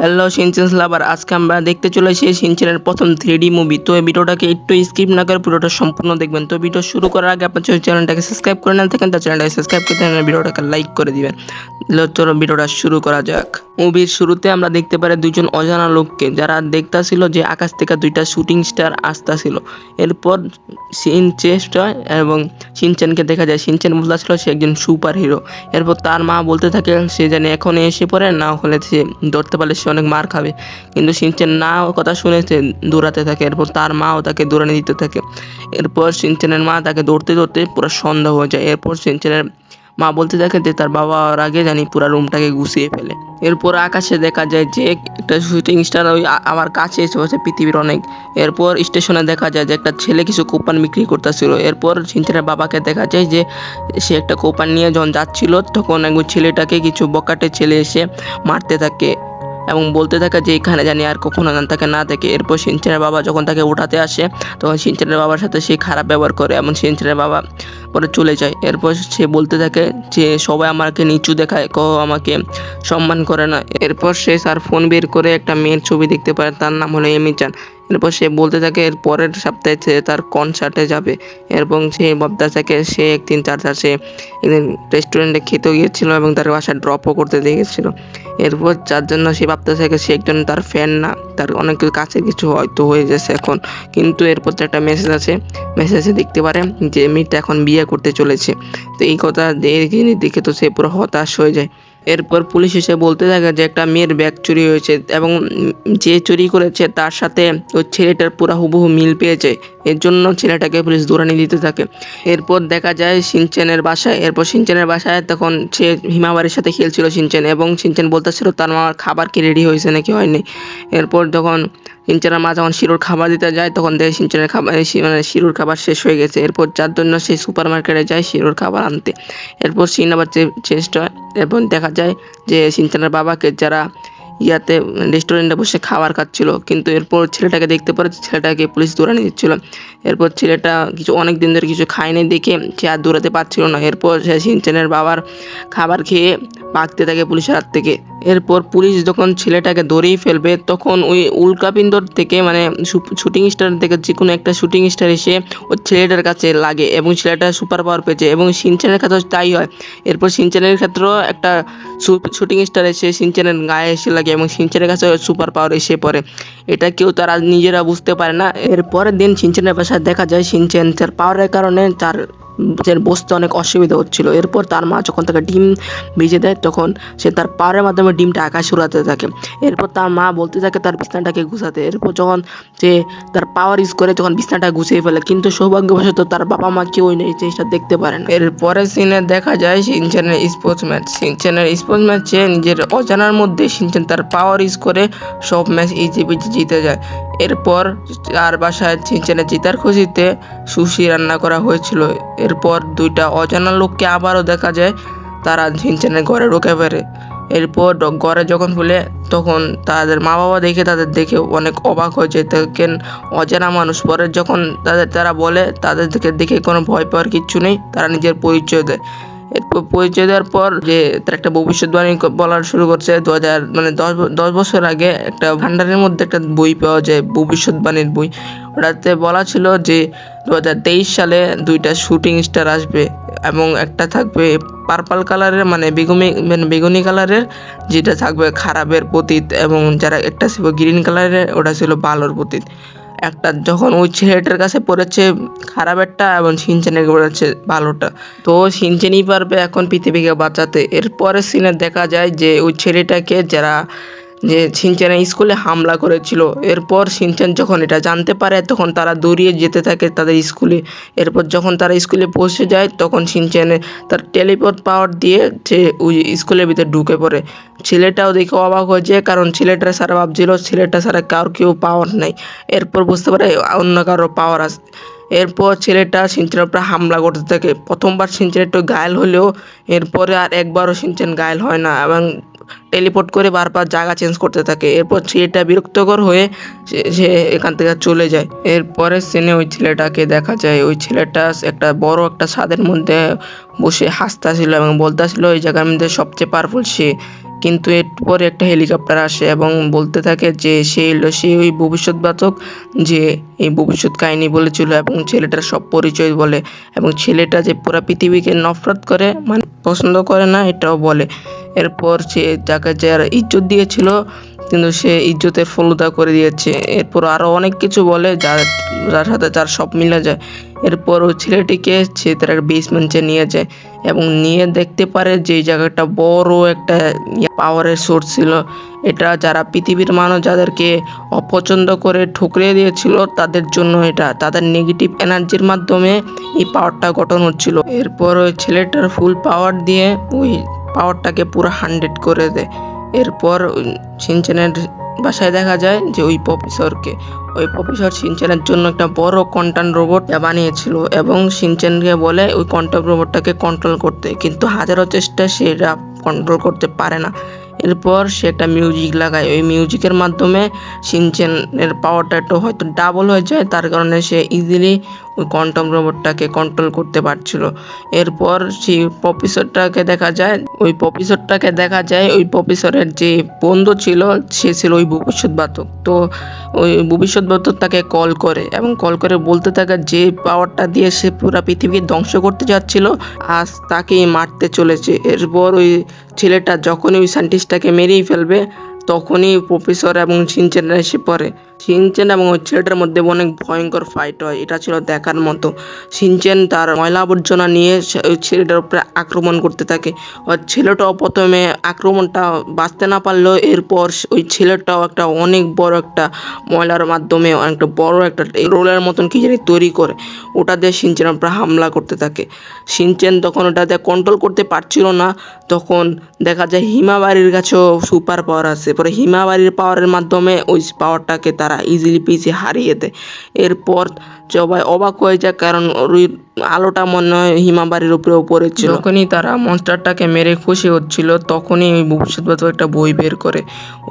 Hello শিনচেনস লাভার, আজকে আমরা দেখতে চলেছি শিনচেনের প্রথম 3D মুভি। তো এই ভিডিওটাকে একটু স্কিপ না করে পুরোটা সম্পূর্ণ দেখবেন। তো ভিডিও শুরু করার আগে আপনার চ্যানেলটাকে সাবস্ক্রাইব করে না থাকেন, তার চ্যানেলটাকে সাবস্ক্রাইব করে দেন, ভিডিওটাকে লাইক করে দিবেন। চলো ভিডিওটা শুরু করা যাক। মুভির শুরুতে আমরা দেখতে পারি দুজন অজানা লোককে, যারা দেখতাছিল যে আকাশ থেকে দুইটা শুটিং স্টার আসতেছিল। এরপর এবং শিনচেনকে দেখা যায়, শিনচেন বলতেছিল সে একজন সুপার হিরো। এরপর তার মা বলতে থাকে সে জানে এখন এসে পড়ে, না হলে সে ধরতে পারলে সে অনেক মার খাবে। কিন্তু শিনচেন না কথা শুনে সে দৌড়াতে থাকে। এরপর তার মাও তাকে দৌড়ানি দিতে থাকে। এরপর শিনচেনের মা তাকে দৌড়তে দৌড়তে পুরো সন্ধ্যা হয়ে যায়। এরপর শিনচেনের মা বলতে থাকে যে তার বাবা আর আগে জানি পুরো রুমটাকে গুছিয়ে ফেলে। এরপর আকাশে দেখা যায় যে একটা শুটিং স্টার ওই আমার কাছে এসে বসে পৃথিবীর অনেক। এরপর স্টেশনে দেখা যায় যে একটা ছেলে কিছু কোপান বিক্রি করতেছিল। এরপর শিনচেনের বাবাকে দেখা যায় যে সে একটা কোপান নিয়ে যখন যাচ্ছিল, তখন এক ছেলেটাকে কিছু বকাটে ছেলে এসে মারতে থাকে এবং বলতে থাকে যে এখানে জানি আর কখনো তাকে না থাকে। এরপর শিনচেনের বাবা যখন তাকে উঠাতে আসে, তখন শিনচেনের বাবার সাথে সে খারাপ ব্যবহার করে এবং শিনচেনের বাবা পরে চলে যায়। এরপর সে বলতে থাকে যে সবাই আমাকে নিচু দেখায়, আমাকে সম্মান করে না। এরপর সে তার ফোন বের করে একটা মেয়ের ছবি দেখতে পারে, তার নাম হলো এমি-চান। এরপর সে বলতে থাকে এর পরের সপ্তাহে সে তার কনসার্টে যাবে এবং সে ভাবতে থাকে সে একদিন সে একদিন রেস্টুরেন্টে খেতে গিয়েছিল এবং তার বাসায় ড্রপও করতে দিয়ে গেছিল। এরপর যার জন্য সে ভাবতে থাকে সে একজন তার ফ্যান না, তার অনেক কাছে কিছু হয়তো হয়ে গেছে এখন। কিন্তু এরপর একটা মেসেজ আছে, মেসেজে দেখতে পারে যে মেয়েটা এখন বিয়ে করতে চলেছে। তো এই কথা দেখে তো সে পুরো হতাশ হয়ে যায়। এরপর পুলিশ এসে বলতে থাকে যে একটা মেয়ের ব্যাগ চুরি হয়েছে এবং যে চুরি করেছে তার সাথে ওই ছেলেটার পুরো হুবহু মিল পেয়েছে। এর জন্য ছেলেটাকে পুলিশ দৌড়ানি দিতে থাকে। এরপর দেখা যায় শিনচেনের বাসায়। এরপর শিনচেনের বাসায় তখন সে হিমাবারির সাথে খেলছিল শিনচেন, এবং শিনচেন বলতেছিল তার মার খাবার কি রেডি হয়েছে নাকি হয়নি। এরপর যখন শিনচেনের মা যখন শিরোর খাবার দিতে যায়, তখন দেখে শিনচেনের খাবার শিরোর খাবার শেষ হয়ে গেছে। এরপর যার জন্য সে সুপার মার্কেটে যায় শিরোর খাবার আনতে। এরপর শিন আবার চেষ্টা হয়। এরপর দেখা যায় যে শিনচেনের বাবাকে যারা রেস্টুরেন্টে বসে খাবার খাচ্ছিল, কিন্তু এরপর ছেলেটাকে দেখতে পারে, ছেলেটাকে পুলিশ দৌড়ানি দিচ্ছিল। এরপর ছেলেটা অনেক দিন ধরে কিছু খায়নি দেখে সে আর দৌড়াতে পারছিল না। এরপর সে শিনচেনের বাবার খাবার খেয়ে ভাগতে থাকে পুলিশের হাত থেকে। এরপর পুলিশ যখন ছেলেটাকে ধরেই ফেলবে, তখন ওই উল্কাপিন্ডর থেকে শুটিং স্টার থেকে যে কোনো একটা শুটিং স্টার এসে ওই ছেলেটার কাছে লাগে এবং ছেলেটা সুপার পাওয়ার পেয়েছে, এবং শিনচেনের ক্ষেত্রে তাই হয়। এরপর শিনচেনের ক্ষেত্রেও একটা শুটিং স্টার এসে শিনচেনের গায়ে এসে লাগে এবং শিনচেনের কাছে সুপার পাওয়ার এসে পড়ে। এটা কেউ তারা নিজেরা বুঝতে পারে না। এর পরের দিন শিনচেনের বাসায় দেখা যায় শিনচেন তার পাওয়ারের কারণে তার বসতে অনেক অসুবিধা হচ্ছিল। এরপর তার মা যখন তাকে ডিম ভিজে দেয়, তখন সে তার পাওয়ারের মাধ্যমে ডিমটা আকাশে উড়াতে থাকে। এরপর তার মা বলতে থাকে তার বিছানাটাকে গুছাতে। এরপর যখন সে তার পাওয়ার ইউজ করে যখন বিছানাটা গুছিয়ে ফেলে, কিন্তু সৌভাগ্যবশত তার বাবা মা কেউই নেই, জিনিসটা দেখতে পারে না। এর পরের সিনে দেখা যায় শিনচেনের স্পোর্টস ম্যাচ। শিনচেনের স্পোর্টস ম্যাচে নিজের অজানার মধ্যে শিনচেন তার পাওয়ার ইউজ করে সব ম্যাচ ইজি জিতে যায়। এরপর তার বাসায় শিনচেনের জেতার খুশিতে সুশি রান্না করা হয়েছিল। এরপর দুইটা অজানা লোককে আবারও দেখা যায়, তারা শিনচেনের ঘরে ঢুকে পড়ে। এরপর ঘরে যখন খুলে, তখন তাদের মা বাবা তাদের দেখে অনেক অবাক হয়ে যায়, দেখেন অজানা মানুষ। পরে যখন তারা বলে তাদের দেখে কোনো ভয় পাওয়ার কিচ্ছু নেই, তারা নিজের পরিচয় দেয়। এরপর পরিচয় দেওয়ার পর যে তার একটা ভবিষ্যৎবাণী বলার শুরু করছে। 10 বছর আগে একটা ভান্ডারের মধ্যে একটা বই পাওয়া যায়, ভবিষ্যৎবাণীর বই। ওটাতে বলা ছিল যে 2023 সালে দুইটা শুটিং স্টার আসবে এবং একটা থাকবে পার্পল কালারের বেগুনি কালারের, যেটা থাকবে খারাপের প্রতীক, এবং যারা একটা ছিল গ্রিন কালারের, ওটা ছিল ভালোর প্রতীক। একটা যখন ওই ছেলেটার কাছে পড়েছে খারাপেরটা এবং শিনচেনের পড়েছে ভালোটা, তো শিনচেনই পারবে এখন পৃথিবীকে বাঁচাতে। এরপরে সিনে দেখা যায় যে ওই ছেলেটাকে যারা শিনচেনের স্কুলে হামলা করেছিল, এরপর শিনচেন যখন এটা জানতে পারে, তখন তারা দৌড়িয়ে যেতে থাকে তাদের স্কুলে। এরপর যখন তারা স্কুলে পৌঁছে যায়, তখন শিনচেন তার টেলিপোর্ট পাওয়ার দিয়ে সে ওই স্কুলের ভিতরে ঢুকে পড়ে। ছেলেটাও দেখে অবাক হয়ে যায়, কারণ ছেলেটার সারা ভাবছিল ছেলেটা ছাড়া কেউ পাওয়ার নাই। এরপর বুঝতে পারে অন্য কারো পাওয়ার আছে। এরপর ছেলেটা শিনচেনের উপর হামলা করতে থাকে। প্রথমবার শিনচেন একটু ঘায়েল হলেও এরপরে আর একবারও শিনচেন ঘায়েল হয় না এবং টেলিপোর্ট করে বারবার জায়গা চেঞ্জ করতে থাকে। এরপর ছেলেটা বিরক্তকর হয়ে সে এখান থেকে চলে যায়। এরপরের সিনে ওই ছেলেটাকে দেখা যায়, ওই ছেলেটা একটা বড় একটা ছাদের মধ্যে বসে হাসতেছিল এবং বলতেছিল এই জায়গার মধ্যে সবচেয়ে পাওয়ারফুল সে। কিন্তু এরপরে একটা হেলিকপ্টার আসে এবং বলতে থাকে যে সে ওই ভবিষ্যৎবাচক যে এই ভবিষ্যৎ কাহিনী বলেছিল এবং ছেলেটার সব পরিচয় বলে এবং ছেলেটা যে পুরা পৃথিবীকে নফরত করে মানে পছন্দ করে না এটাও বলে। এরপর সে যাকে যার ইজ্জত দিয়েছিল কিন্তু সে ইজ্জতের ফলুদা করে দিয়েছে। এরপর আরো অনেক কিছু বলে যার সাথে তার সব মিলে যায়। এরপর ওই ছেলেটিকে সে তার বেসমেন্টে নিয়ে যায় এবং নিয়ে দেখতে পারে যে এই জায়গাটা বড় একটা পাওয়ারের সোর্স ছিল। এটা যারা পৃথিবীর মানুষ যাদেরকে অপছন্দ করে ঠুকরিয়ে দিয়েছিল তাদের জন্য এটা তাদের নেগেটিভ এনার্জির মাধ্যমে এই পাওয়ারটা গঠন হচ্ছিল। এরপর ওই ছেলেটার ফুল পাওয়ার দিয়ে ওই পাওয়ারটাকে পুরো 100 করে দেয়। এরপর শিনচ্যানের বাসায় দেখা যায় যে ওই প্রফেসর শিনচ্যানের জন্য একটা বড় কোয়ান্টাম রোবট বানিয়েছিল এবং শিনচ্যানকে বলে ওই কোয়ান্টাম রোবটটাকে কন্ট্রোল করতে, কিন্তু হাজারো চেষ্টা সে এটা কন্ট্রোল করতে পারে না। এরপর সে একটা মিউজিক লাগায়, ওই মিউজিকের মাধ্যমে শিনচ্যানের পাওয়ারটা একটু হয়তো ডাবল হয়ে যায়, তার কারণে সে ইজিলি ওই কোয়ান্টাম রোবটটাকে কন্ট্রোল করতে পারছিল। এরপর সেই প্রফেসরটাকে দেখা যায় ওই প্রফেসরের যে বন্ধু ছিল সে ছিল ওই ভবিষ্যৎবাচক। তো ওই ভবিষ্যৎবাচক তাকে কল করে এবং কল করে বলতে থাকে যে পাওয়ারটা দিয়ে সে পুরো পৃথিবীকে ধ্বংস করতে যাচ্ছিল আজ তাকেই মারতে চলেছে। এরপর ওই ছেলেটা যখনই ওই সায়েন্টিস্টটাকে মেরেই ফেলবে তখনই প্রফেসর এবং শিনচ্যান এসে পড়ে। শিনচ্যান এবং ওই ছেলেটার মধ্যে অনেক ভয়ঙ্কর ফাইট হয়, এটা ছিল দেখার মতো। শিনচ্যান তার ময়লা আবর্জনা নিয়ে ওই ছেলেটার উপরে আক্রমণ করতে থাকে। ওই ছেলেটাও প্রথমে আক্রমণটা বাঁচতে না পারলেও এরপর ওই ছেলেটাও একটা অনেক বড় একটা ময়লার মাধ্যমে অনেকটা বড় একটা রোলের মতন কি জানি তৈরি করে, ওটা দিয়ে শিনচ্যানের উপরে হামলা করতে থাকে। শিনচ্যান তখন ওটাতে কন্ট্রোল করতে পারছিল না, তখন দেখা যায় হিমাবারির কাছেও সুপার পাওয়ার আছে। পরে হিমাবারির পাওয়ারের মাধ্যমে ওই পাওয়ারটাকে তারা ইজিলি পিছিয়ে হারিয়ে দেয়। এরপর সবাই অবাক হয়ে যায় কারণ ওই আলোটা মনে হয় হিমাবারির উপরেও পড়েছিল। যখনই তারা মনস্টারটাকে মেরে খুশি হচ্ছিল তখনই ওই ভবিষ্যৎবাচক একটা বই বের করে।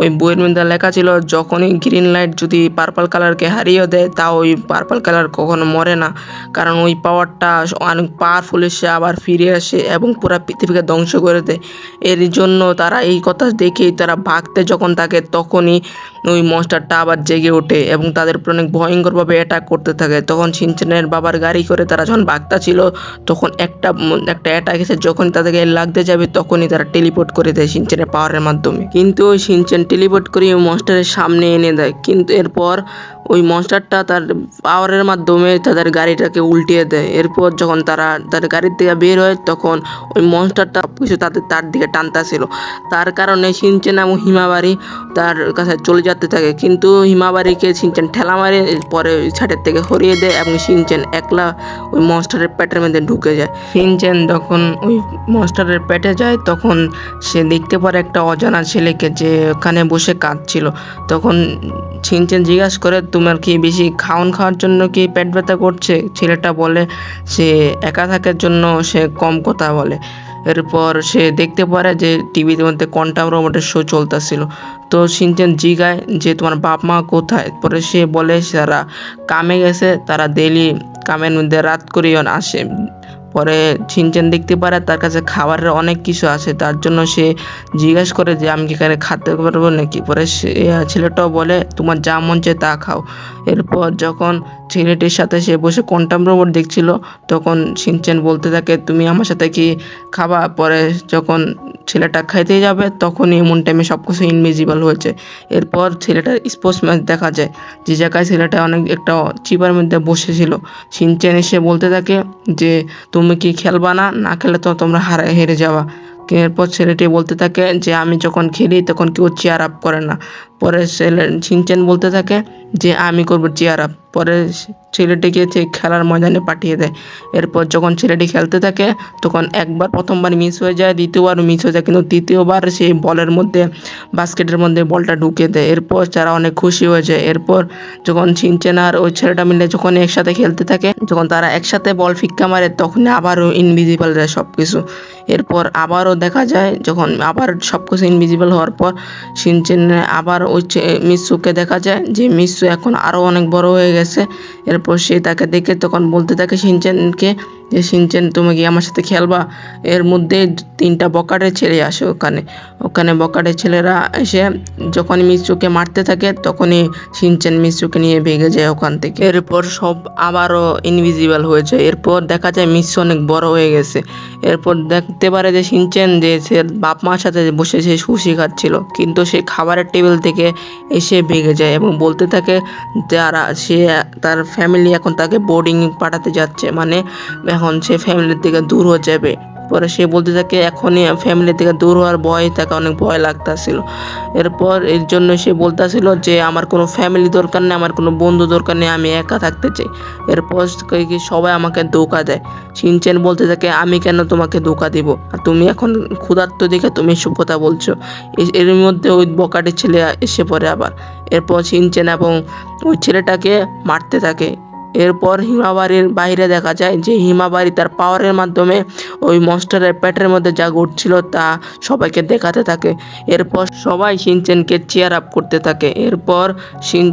ওই বইয়ের মধ্যে লেখা ছিল যখনই গ্রিন লাইট যদি পার্পল কালারকে হারিয়ে দেয় তাও ওই পার্পল কালার কখনো মরে না, কারণ ওই পাওয়ারটা অনেক পাওয়ারফুল এসে আবার ফিরে আসে এবং পুরো পৃথিবীকে ধ্বংস করে দেয়। এর জন্য তারা এই কথা দেখেই তারা ভাগতে যখন থাকে তখনই ওই মনস্টারটা আবার জেগে ওঠে এবং তাদের উপর অনেক ভয়ঙ্করভাবে অ্যাটাক করতে থাকে। তখন শিনচ্যানের বাবার গাড়ি করে তারা যখন ভাগতেছিল তখন একটা অ্যাটাক এসে যখন তাদেরকে লাগতে যাবে তখনই তারা টেলিপোর্ট করে দেয় শিনচ্যানের পাওয়ারের মাধ্যমে। কিন্তু ওই শিনচ্যান টেলিপোর্ট করে ওই মনস্টারের সামনে এনে দেয়, কিন্তু এরপর ওই মনস্টারটা তার পাওয়ারের মাধ্যমে তাদের গাড়িটাকে উল্টিয়ে দেয়। এরপর যখন তারা তাদের গাড়ির থেকে বের হয় তখন ওই মনস্টারটা কিছু তার দিকে টানতেছিল, তার কারণে শিনচ্যান এবং হিমাবারি তার কাছে চলে যেতে থাকে, কিন্তু হিমাবারিকে শিনচ্যান ঠেলা মারে পরে ওই ছাদের থেকে সরিয়ে দেয় এবং শিনচ্যান একলা ওই মনস্টারের পেটের মধ্যে ঢুকে যায়। শিনচ্যান যখন ওই মনস্টারের পেটে যায় তখন সে দেখতে পারে একটা অজানা ছেলেকে যে ওখানে বসে কাঁদছিল। তখন শিনচ্যান জিজ্ঞাসা করে তোমার কি বেশি খাওয়ার জন্য কি পেট ব্যথা করছে? ছেলেটা বলে সে একা থাকার জন্য সে কম কথা বলে। এরপর সে দেখতে পারে যে টিভির মধ্যে কোয়ান্টাম রোবটের শো চলতেছিল। তো শিনচ্যান জিগায় যে তোমার বাপ মা কোথায়? পরে সে বলে তারা কামে গেছে, তারা ডেইলি কামের মধ্যে রাত করে আসে। পরে শিনচ্যান দেখতে পারে তার কাছে খাবারের অনেক কিছু আছে, তার জন্য সে জিজ্ঞাসা করে যে আমি কি এখানে খেতে পারবো নাকি? পরে ছেলেটাও বলে তোমার যা মন চায় তা খাও। এরপর যখন ছেলেটির সাথে সে বসে কোয়ান্টাম রোবট দেখছিল তখন শিনচ্যান বলতে থাকে তুমি আমার সাথে কি খাবা? পরে যখন ছেলেটা খাইতে যাবে তখনই এমন টাইমে সবকিছু ইনভিজিবল হয়েছে। এরপর ছেলেটার স্পোর্টস ম্যাচ দেখা যায় যে জায়গায় ছেলেটা অনেক একটা চিপার মধ্যে বসেছিল। শিনচ্যান এসে বলতে থাকে যে তুমি কি খেলবা না? না খেলে তো তোমরা হেরে যাওয়া। এরপর ছেলেটি বলতে থাকে যে আমি যখন খেলি তখন কেউ চেয়ার আপ করে না। পরে শিনচ্যান বলতে থাকে যে আমি করবো চেয়ার আপ। পরে ছেলেটিকে খেলার ময়দানে পাঠিয়ে দেয়। এরপর যখন ছেলেটি খেলতে থাকে তখন প্রথমবার মিস হয়ে যায়, দ্বিতীয়বার মিস হয়ে যায়, কিন্তু তৃতীয়বার সেই বলের মধ্যে বাস্কেটের মধ্যে বলটা ঢুকে দেয়। এরপর তারা অনেক খুশি হয়ে যায়। এরপর যখন শিনচ্যান আর ওই ছেলেটা মিলে যখন একসাথে খেলতে থাকে যখন তারা একসাথে বল ফিক্কা মারে তখন আবারও ইনভিজিবল যায় সবকিছু। এরপর আবারও দেখা যায় যখন আবার সবকিছু ইনভিজিবল হওয়ার পর শিনচ্যান আবার ওই মিৎসুকে দেখা যায় যে মিৎসু এখন আরো অনেক বড় হয়ে গেছে। এরপর সে তাকে দেখে তখন বলতে থাকে শিনচ্যানকে যে শিনচেন তুমি কি আমার সাথে খেলবা। এর মধ্যে 3টা বকাটে ছেলে আসে ওখানে। ওখানে বকাটে ছেলেরা এসে যখন মিৎসুকে মারতে থাকে তখনই শিনচেন মিৎসুকে নিয়ে ভেগে যায় ওখান থেকে। এরপর সব আবারও ইনভিজিবল হয়ে যায়। এরপর দেখা যায় মিৎসু অনেক বড় হয়ে গেছে। এরপর দেখতে পারে যে শিনচেন যে সে বাপ মার সাথে বসে সে সুশি খাচ্ছিল, কিন্তু সে খাবারের টেবিল থেকে এসে ভেগে যায় এবং বলতে থাকে যারা সে তার ফ্যামিলি এখন তাকে বোর্ডিং পাঠাতে যাচ্ছে, মানে এখন সে ফ্যামিলির থেকে দূর হয়ে যাবে। পরে সে বলতে থাকে এখনই ফ্যামিলি থেকে দূর হওয়ার ভয় তাকে অনেক ভয় লাগতাছিল। এরপর এর জন্য সে বলতাছিল যে আমার কোনো ফ্যামিলি দরকার নেই, আমার কোনো বন্ধু দরকার নেই, আমি একা থাকতে চাই। এরপর কি সবাই আমাকে ধোঁকা দেয়। শিনচেন বলতে থাকে আমি কেন তোমাকে ধোঁকা দিব, আর তুমি এখন ক্ষুধার্ত দেখে তুমি এসব কথা বলছো। এর মধ্যে ওই বকাটে ছেলে এসে পড়ে আবার। এরপর শিনচেন এবং ওই ছেলেটাকে মারতে থাকে। এরপর হিমাবারির বাইরে দেখা যায় যে হিমাবারি তার পাওয়ারের মাধ্যমে ওই মনস্টারের পেটের মধ্যে যা ঘটছিল তা সবাইকে দেখাতে থাকে। এরপর সবাই শিনচেনকে চেয়ার আপ করতে থাকে। এরপর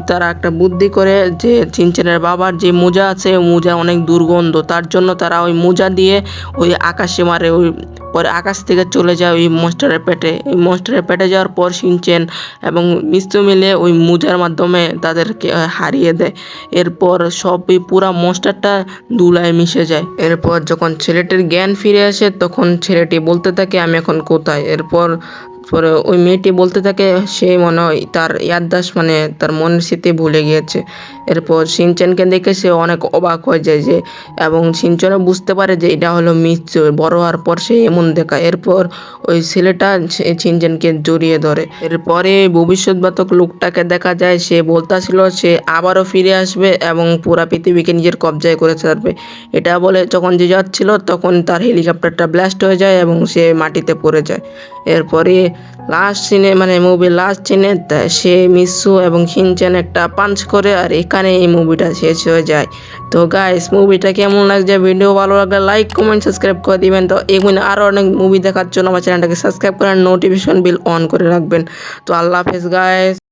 তারা একটা বুদ্ধি করে যে শিনচেনের বাবার যে মোজা আছে মোজা অনেক দুর্গন্ধ, তার জন্য তারা ওই মোজা দিয়ে ওই আকাশে মারে। ওই পরে আকাশ থেকে চলে যায় ওই মনস্টারের পেটে। এই মনস্টারের পেটে যাওয়ার পর শিনচেন এবং মিৎসু মিলে ওই মোজার মাধ্যমে তাদেরকে হারিয়ে দেয়। এরপর সব এই পুরা মনস্টারটা ধুলায় মিশে যায়। এরপর যখন ছেলেটির জ্ঞান ফিরে আসে তখন ছেলেটি বলতে থাকে আমি এখন কোথায়। এরপর পরে ওই মেয়েটি বলতে থাকে সে মনে হয় তার ইয়াদদাস মানে তার মনের স্মৃতি ভুলে গিয়েছে। এরপর শিনচেনকে দেখে সে অনেক অবাক হয়ে যায় যে, এবং শিনচেনও বুঝতে পারে যে এটা হলো মিৎসু। বড় হওয়ার পর সে এমন দেখায়। এরপর ওই ছেলেটা শিনচেনকে জড়িয়ে ধরে। এরপরে ভবিষ্যৎবাতক লোকটাকে দেখা যায় সে বলতাছিল সে আবারও ফিরে আসবে এবং পুরা পৃথিবীকে নিজের কবজায় করে ছাড়বে। এটা বলে যখন যে যাচ্ছিল তখন তার হেলিকপ্টারটা ব্লাস্ট হয়ে যায় এবং সে মাটিতে পড়ে যায়। এরপরে লাস্ট সিনে মানে মুভির লাস্ট সিনে সে মিৎসু এবং শিনচেন একটা পাঞ্চ করে, আর এখানে এই মুভিটা শেষ হয়ে যায়। তো গাইস মুভিটা কেমন লাগছে, ভিডিও ভালো লাগলে লাইক কমেন্ট সাবস্ক্রাইব করে দিবেন। তো এগুলো আরও অনেক মুভি দেখার জন্য আমার চ্যানেলটাকে সাবস্ক্রাইব করে নোটিফিকেশন বিল অন করে রাখবেন। তো আল্লাহ হাফেজ গাইস।